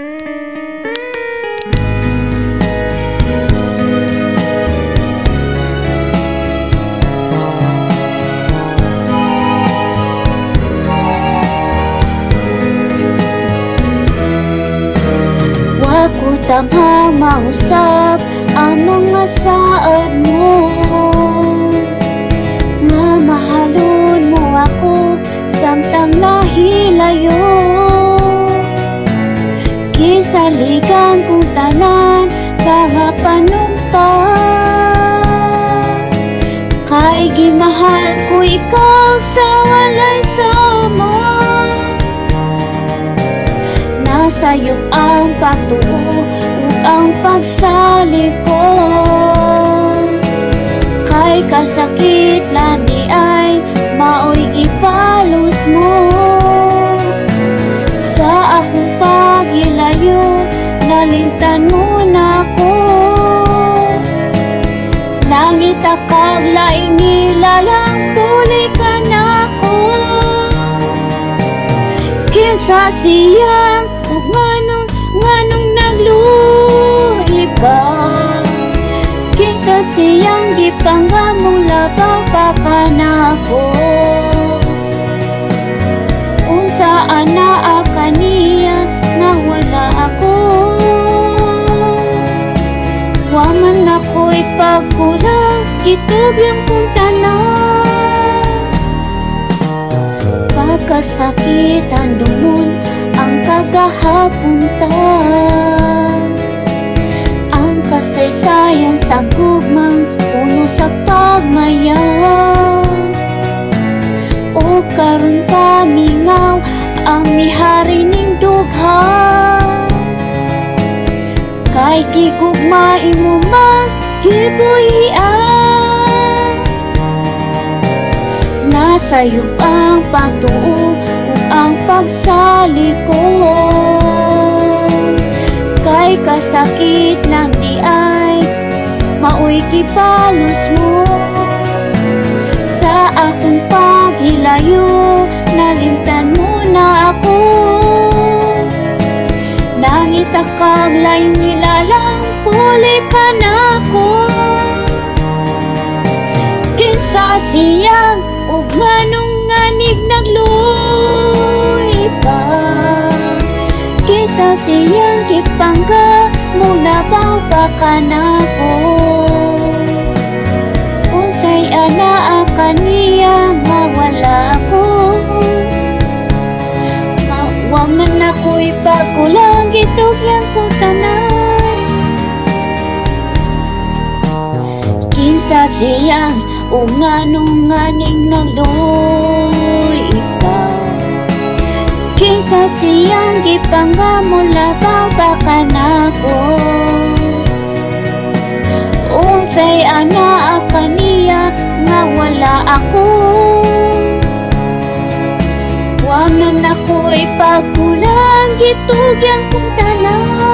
Waku tamang mausap ang mga saad mo, nga mahalon mo ako samtang nahilayo. Kisaligan kong tanan mga panumpa, kay gimahal ko ikaw sa walay sama. Sa'yo ang pagtuo ug ang pagsalikod, kay kasakit lani ay maoy gipalos mo. Sa akong paghilayo nalimtan mo na ko, nangita kag laing nilalang puli ka na ko. Kinsa siyang ug nganong nagluhi ka, kinsa siyang gipangamong labaw pa ka na ko. Unsa ana kaniya nga wala ako, wa man ako'y pagkulang gitugyang kong tanan. Pagkasakit ang dumon ang kagahapon ta, ang kasaysayan sa gugmang puno sa pagmayaw. O karon pamingaw ang mihari ning dugha, kay gigugmay mo magibuhian. Nasa'yo ang pagtuo ang pagsalikod, kay kasakit lang di ay maoy gipalos mo. Sa akong paghilayo nalimtan mo na ako, nangita kag laing nilalang puli ka na ko. Kinsa siyang ug nganong nganig nagluhi pa, kinsa siyang gipangga mula baw pa ka na ko. Unsay ana kaniya nga wala ako, wa man ako'y pagkulang gitugyang ko tanan. Kinsa siyang ug nganong nganing nagluhi ka, kinsa siyang gipangga mula baw pa ka na ko. Unsay ana kaniya nga wala ako, wa man ako'y pagkulang gitugyang kong tanan.